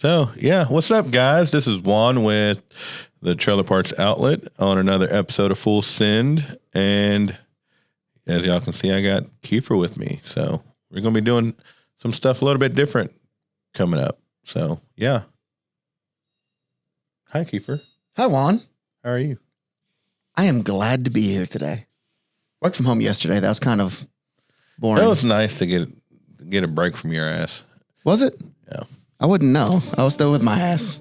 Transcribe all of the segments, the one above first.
So, yeah, what's up, guys? This is Juan with the Trailer Parts Outlet on another episode of Full Send. And as y'all can see, I got Kiefer with me. So we're going to be doing some stuff a little bit different coming up. So, yeah. Hi, Kiefer. Hi, Juan. How are you? I am glad to be here today. Worked from home yesterday. That was kind of boring. That was nice to get a break from your ass. Was it? Yeah. I wouldn't know. I was still with my ass.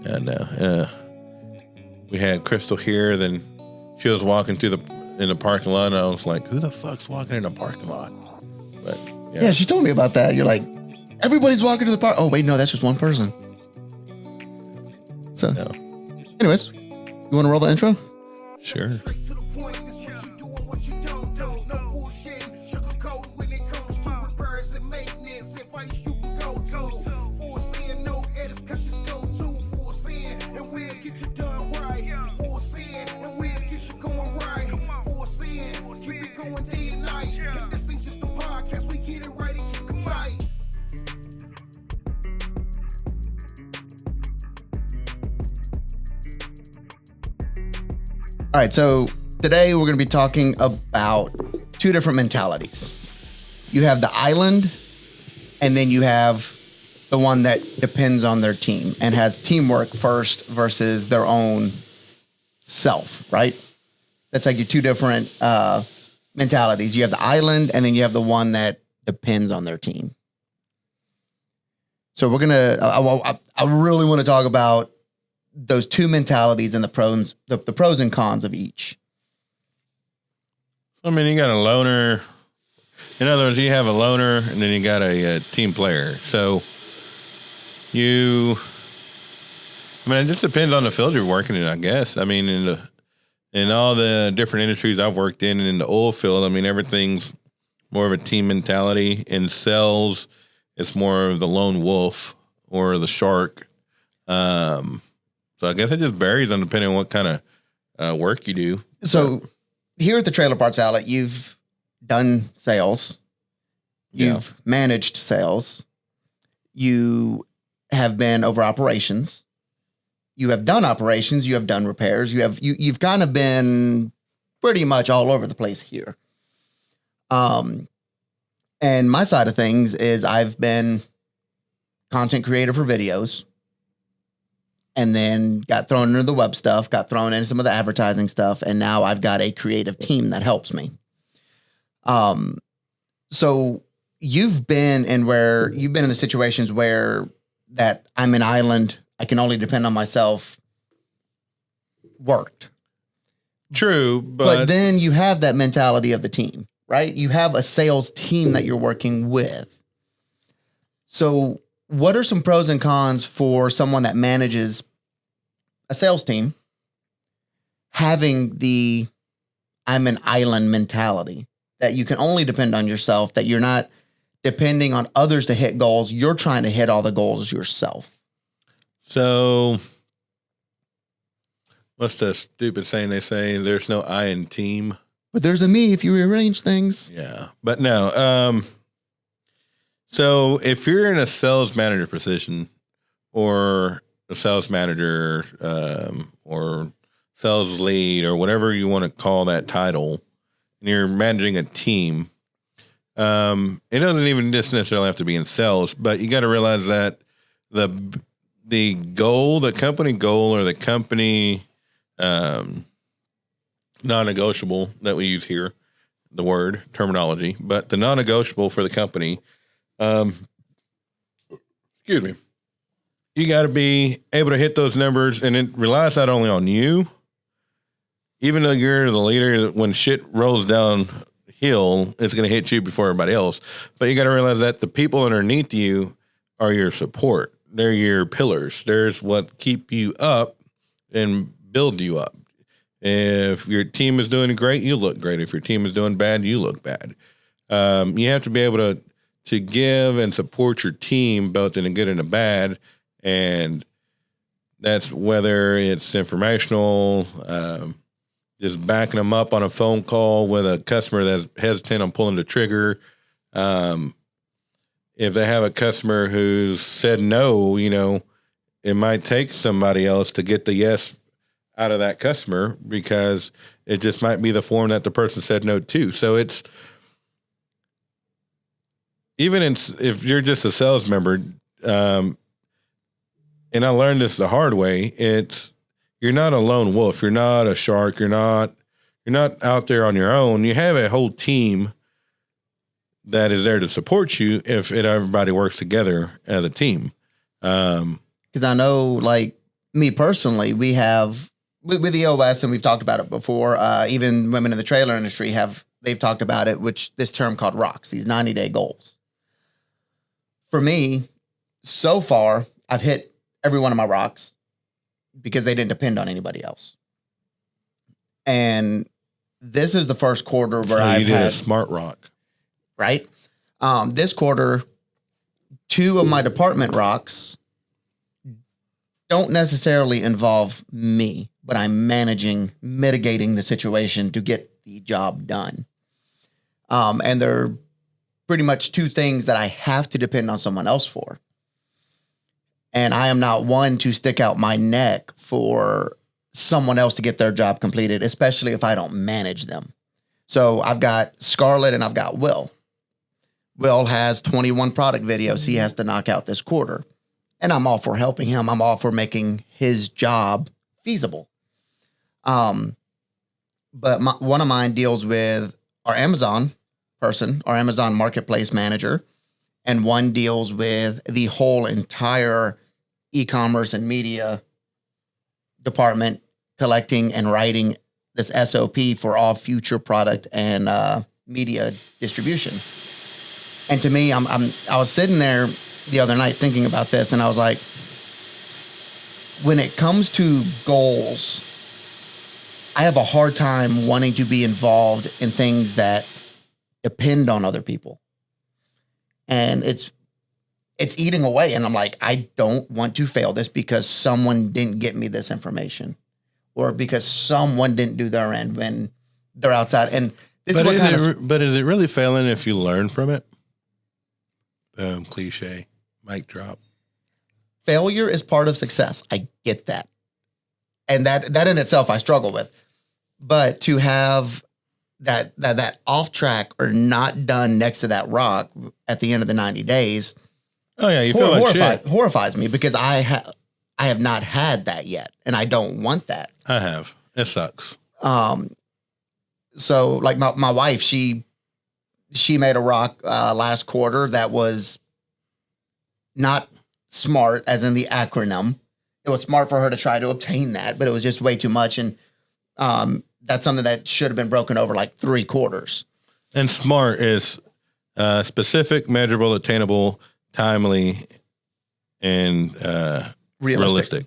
Yeah, no. We had Crystal here, then she was walking in the parking lot, and I was like, who the fuck's walking in the parking lot? But yeah, she told me about that. You're like, everybody's walking to the park. Oh, wait, no, that's just one person. So, anyways, you want to roll the intro? Sure. All right, so today we're going to be talking about two different mentalities. You have the island, and then you have the one that depends on their team and has teamwork first versus their own self, right? That's like your two different mentalities. You have the island, and then you have the one that depends on their team. So we're going to, I really want to talk about those two mentalities and the pros and cons of each. I mean, you got a loner. In other words, you have a loner and then you got a team player. So it just depends on the field you're working in, I guess. I mean, in all the different industries I've worked in the oil field, I mean, everything's more of a team mentality. In sales, it's more of the lone wolf or the shark. So I guess it just varies on depending on what kind of work you do. So here at the Trailer Parts Outlet, you've done sales. You've managed sales. You have been over operations. You have done operations. You have done repairs. You've kind of been pretty much all over the place here. And my side of things is I've been content creator for videos. And then got thrown into the web stuff, got thrown into some of the advertising stuff, and now I've got a creative team that helps me. So you've been in the situations where that I'm an island, I can only depend on myself, worked. True, but then you have that mentality of the team, right? You have a sales team that you're working with. So what are some pros and cons for someone that manages a sales team having the I'm an island mentality, that you can only depend on yourself, that you're not depending on others to hit goals. You're trying to hit all the goals yourself. So what's the stupid saying they say? There's no I in team. But there's a me if you rearrange things. Yeah, but no. So if you're in a sales manager position or a sales manager or sales lead or whatever you want to call that title, and you're managing a team, it doesn't even just necessarily have to be in sales, but you got to realize that the goal, the company goal or the company non-negotiable that we use here, the word terminology, but the non-negotiable for the company, excuse me, you got to be able to hit those numbers, and it relies not only on you, even though you're the leader, when shit rolls downhill, it's going to hit you before everybody else. But you got to realize that the people underneath you are your support. They're your pillars. There's what keep you up and build you up. If your team is doing great, you look great. If your team is doing bad, you look bad. You have to be able to give and support your team, both in the good and the bad. And that's whether it's informational, just backing them up on a phone call with a customer that's hesitant on pulling the trigger. If they have a customer who's said no, it might take somebody else to get the yes out of that customer because it just might be the form that the person said no to. So it's, even if you're just a sales member, and I learned this the hard way, you're not a lone wolf. You're not a shark. You're not out there on your own. You have a whole team that is there to support you if everybody works together as a team. Because I know, like me personally, we have with the OS, and we've talked about it before. Even women in the trailer industry they've talked about it, which this term called rocks, these 90-day goals. For me, so far, I've hit every one of my rocks because they didn't depend on anybody else. And this is the first quarter where I've did had a smart rock, right? This quarter, 2 of my department rocks don't necessarily involve me, but I'm mitigating the situation to get the job done. And they're pretty much 2 things that I have to depend on someone else for. And I am not one to stick out my neck for someone else to get their job completed, especially if I don't manage them. So I've got Scarlett and I've got Will. Will has 21 product videos he has to knock out this quarter. And I'm all for helping him. I'm all for making his job feasible. But one of mine deals with our Amazon person, our Amazon marketplace manager, and one deals with the whole entire e-commerce and media department, collecting and writing this SOP for all future product and media distribution. And to me, I was sitting there the other night thinking about this, and I was like, when it comes to goals, I have a hard time wanting to be involved in things that depend on other people. And it's eating away. And I'm like, I don't want to fail this because someone didn't get me this information, or because someone didn't do their end when they're outside. And this is what kind of. But is it really failing if you learn from it? Boom, cliche, mic drop. Failure is part of success. I get that. And that in itself I struggle with. But to have that off track or not done next to that rock at the end of the 90 days. Oh yeah, you feel like shit. Horrifies me because I have not had that yet, and I don't want that. I have. It sucks. So like my wife, she made a rock last quarter that was not SMART, as in the acronym. It was smart for her to try to obtain that, but it was just way too much. And that's something that should have been broken over like 3 quarters. And SMART is specific, measurable, attainable, timely, and realistic.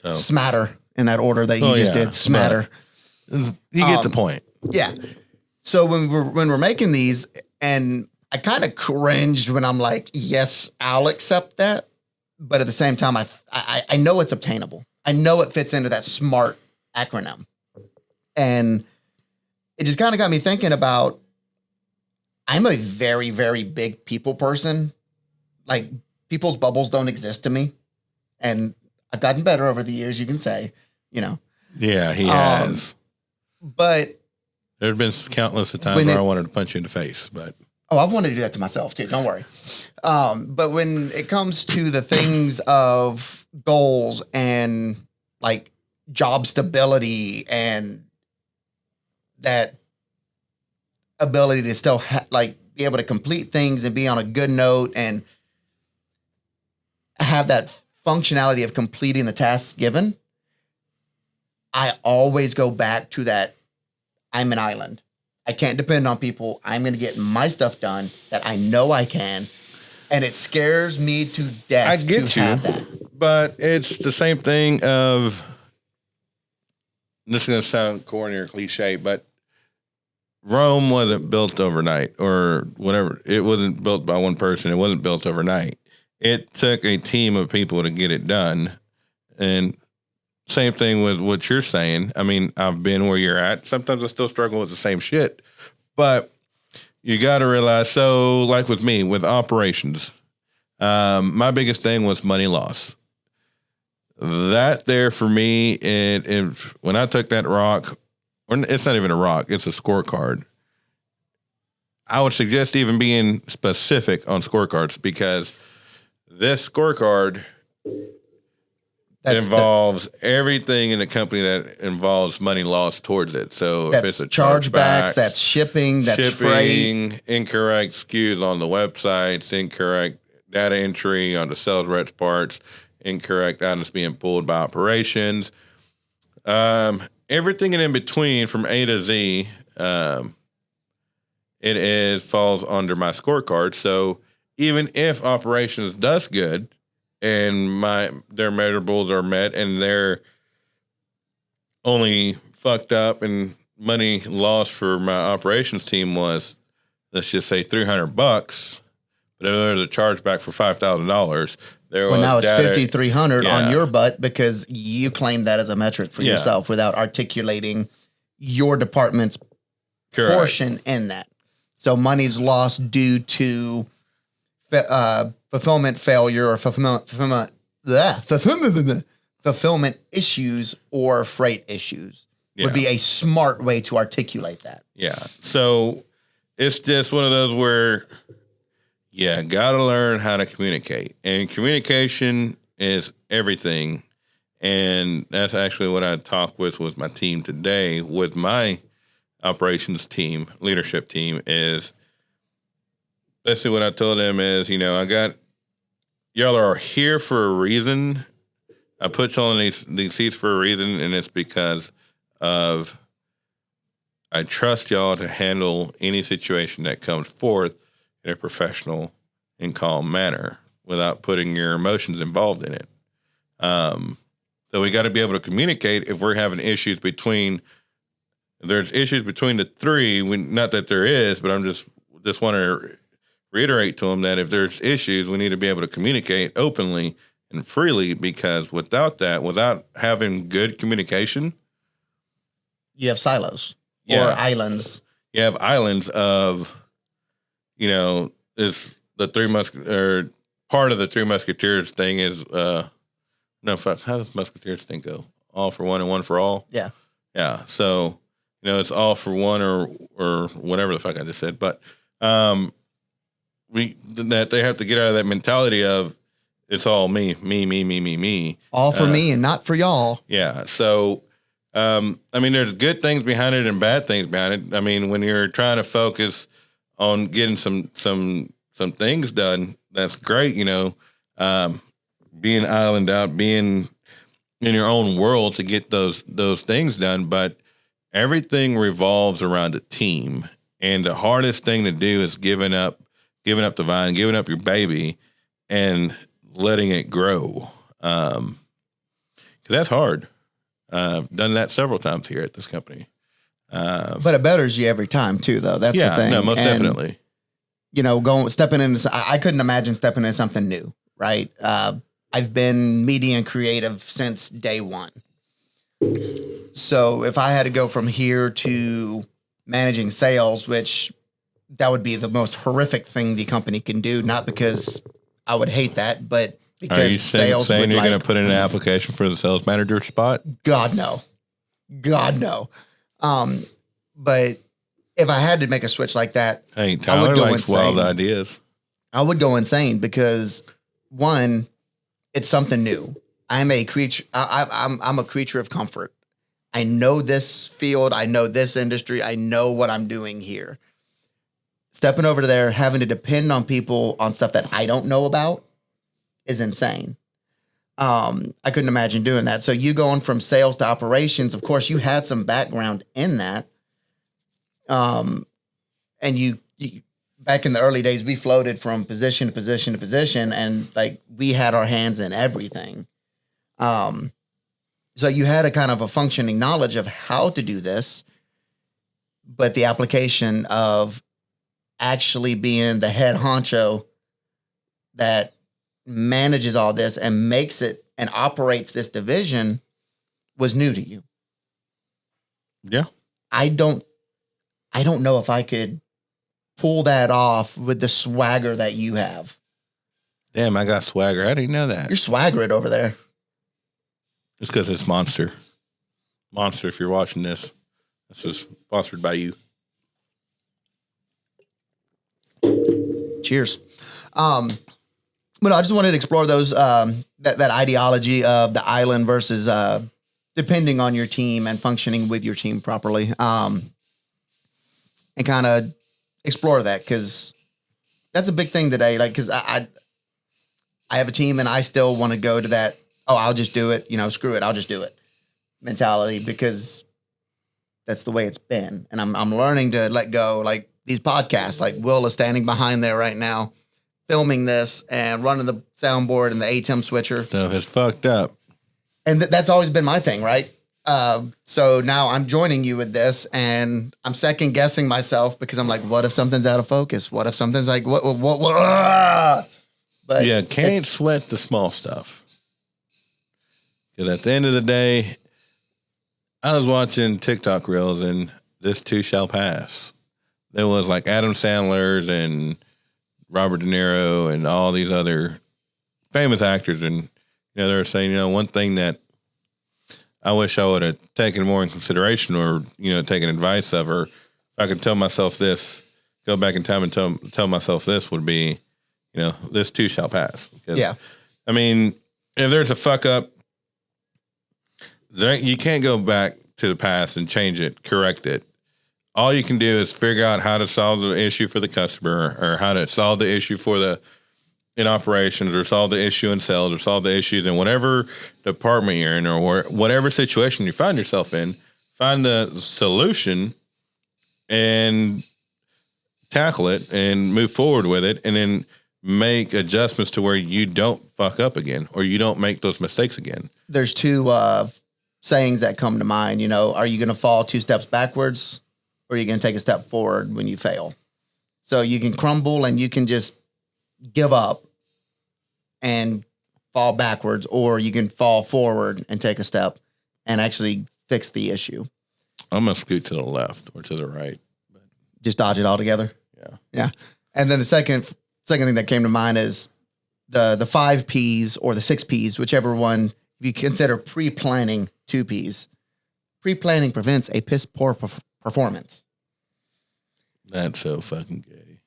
So. Smatter in that order that you just did. Smatter. You get the point. Yeah. So when we're making these, and I kind of cringed when I'm like, yes, I'll accept that. But at the same time, I know it's obtainable. I know it fits into that SMART acronym. And it just kind of got me thinking about, I'm a very, very big people person. Like, people's bubbles don't exist to me. And I've gotten better over the years, you can say, you know. Yeah, he has. But there have been countless of times where I wanted to punch you in the face, but. Oh, I've wanted to do that to myself too. Don't worry. But when it comes to the things of goals and like job stability and that ability to still be able to complete things and be on a good note and have that functionality of completing the tasks given, I always go back to that. I'm an island. I can't depend on people. I'm going to get my stuff done that I know I can. And it scares me to death. I get you, but it's the same thing of, this is going to sound corny or cliche, but Rome wasn't built overnight or whatever. It wasn't built by one person. It wasn't built overnight. It took a team of people to get it done. And same thing with what you're saying. I mean, I've been where you're at. Sometimes I still struggle with the same shit, but you got to realize, so like with me, with operations, my biggest thing was money loss. that there for me, it when I took that rock, or it's not even a rock, it's a scorecard. I would suggest even being specific on scorecards because this scorecard involves everything in the company that involves money lost towards it. So if it's a chargebacks, that's shipping, that's freight, incorrect SKUs on the websites, incorrect data entry on the sales reps parts, incorrect items being pulled by operations, everything in between from A to Z, it falls under my scorecard. So even if operations does good and their measurables are met and they're only fucked up and money lost for my operations team was, let's just say $300, but if there's a chargeback for $5,000, now it's 5,300 on your butt because you claim that as a metric for yourself without articulating your department's portion in that. So money's lost due to fulfillment failure or fulfillment issues or freight issues would be a smart way to articulate that. Yeah. So it's just one of those where, got to learn how to communicate. And communication is everything. And that's actually what I talked with my team today, with my operations team, leadership team, is basically what I told them is, y'all are here for a reason. I put y'all in these seats for a reason, and it's because of I trust y'all to handle any situation that comes forth in a professional and calm manner without putting your emotions involved in it. So we got to be able to communicate if we're having issues between. If there's issues between the three, not that there is, but I'm just want to reiterate to them that if there's issues, we need to be able to communicate openly and freely, because without having good communication, you have silos or islands. You have islands of, is the part of the Three Musketeers thing is, no, fuck, how does Musketeers thing go? All for one and one for all? Yeah. Yeah. So, it's all for one or whatever the fuck I just said. But that they have to get out of that mentality of it's all me. All for me and not for y'all. Yeah. So, there's good things behind it and bad things behind it. I mean, when you're trying to focus on getting some things done, that's great. Being island out, being in your own world to get those things done, but everything revolves around a team, and the hardest thing to do is giving up the vine, giving up your baby, and letting it grow. Because that's hard. Done that several times here at this company. But it betters you every time too, though. That's the thing. No, most definitely. Stepping into, I couldn't imagine stepping into something new, right? I've been media and creative since day one. So if I had to go from here to managing sales, which that would be the most horrific thing the company can do, not because I would hate that, but because are you sales saying you're going to put in an application for the sales manager spot? God, no. But if I had to make a switch like that, hey, Tyler likes wild ideas. I would go insane because, one, it's something new. I'm a creature. I'm a creature of comfort. I know this field. I know this industry. I know what I'm doing here. Stepping over to there, having to depend on people on stuff that I don't know about is insane. I couldn't imagine doing that. So you going from sales to operations, of course, you had some background in that. And you back in the early days, we floated from position to position to position, and like we had our hands in everything. So you had a kind of a functioning knowledge of how to do this, but the application of actually being the head honcho that manages all this and makes it and operates this division was new to you. Yeah. I don't know if I could pull that off with the swagger that you have. Damn, I got swagger. I didn't know that. You're swaggering over there. It's because it's Monster. Monster, if you're watching this, this is sponsored by you. Cheers. But I just wanted to explore those that ideology of the island versus depending on your team and functioning with your team properly, and kind of explore that because that's a big thing today. Like, because I have a team and I still want to go to that. Oh, I'll just do it. Screw it. I'll just do it mentality because that's the way it's been. And I'm learning to let go. Like these podcasts, like Will is standing behind there right now, filming this and running the soundboard and the ATEM switcher. Stuff is fucked up. And that's always been my thing, right? So now I'm joining you with this and I'm second guessing myself because I'm like, what if something's out of focus? What if something's like, what? But yeah, can't sweat the small stuff. Because at the end of the day, I was watching TikTok reels and this too shall pass. There was like Adam Sandler's and Robert De Niro and all these other famous actors. And, they were saying, one thing that I wish I would have taken more in consideration or, taken advice of, or if I could tell myself this, go back in time and tell myself this would be, this too shall pass. Because, yeah. I mean, if there's a fuck up, you can't go back to the past and change it, correct it. All you can do is figure out how to solve the issue for the customer or how to solve the issue in operations or solve the issue in sales or solve the issues in whatever department you're in or whatever situation you find yourself in. Find the solution and tackle it and move forward with it and then make adjustments to where you don't fuck up again or you don't make those mistakes again. There's two sayings that come to mind. Are you going to fall 2 steps backwards or are you going to take a step forward when you fail? So you can crumble and you can just give up and fall backwards, or you can fall forward and take a step and actually fix the issue. I'm going to scoot to the left or to the right. Just dodge it all together. Yeah. Yeah. And then the second thing that came to mind is the 5 P's or the 6 P's, whichever one. If you consider pre-planning 2 P's, pre-planning prevents a piss poor performance. That's so fucking gay.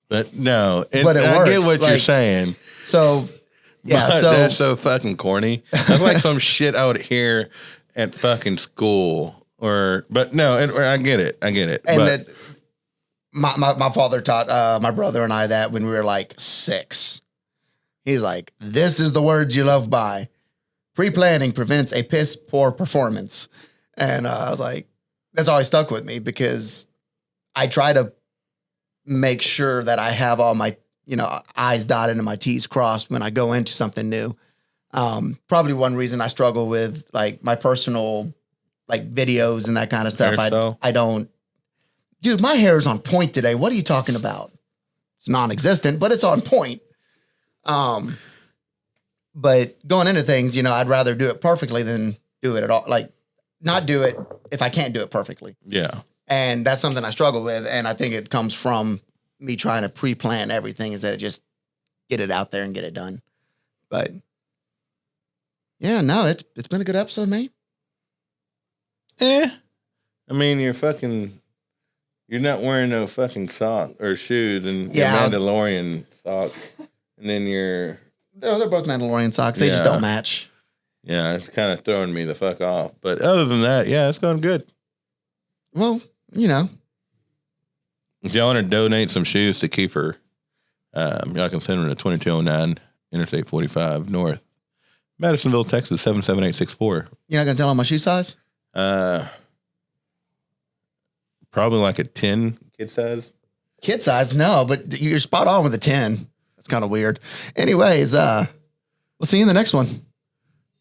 But no, but it I works. get what you're saying. So, yeah. But So that's so fucking corny. That's like some shit I would hear at fucking school. But no, I get it. And my father taught my brother and I that when we were like 6. He's like, this is the word you love by. Pre-planning prevents a piss poor performance. And I was like, that's always stuck with me because I try to make sure that I have all my, I's dotted and my T's crossed when I go into something new. Probably one reason I struggle with like my personal like videos and that kind of stuff. I don't, dude, my hair is on point today. What are you talking about? It's non-existent, but it's on point. But going into things, I'd rather do it perfectly than do it at all. Like not do it if I can't do it perfectly. Yeah. And that's something I struggle with. And I think it comes from me trying to pre-plan everything is that just get it out there and get it done. But yeah, no, it's been a good episode, mate. I mean, you're not wearing no fucking sock or shoes and your Mandalorian socks. And then they're both Mandalorian socks. They just don't match. Yeah, it's kind of throwing me the fuck off. But other than that, yeah, it's going good. Well, if y'all want to donate some shoes to Kiefer, y'all can send them to 2209 Interstate 45 North, Madisonville, Texas, 77864. You're not going to tell them my shoe size? Probably like a 10 kid size. Kid size? No, but you're spot on with a 10. That's kind of weird. Anyways, we'll see you in the next one.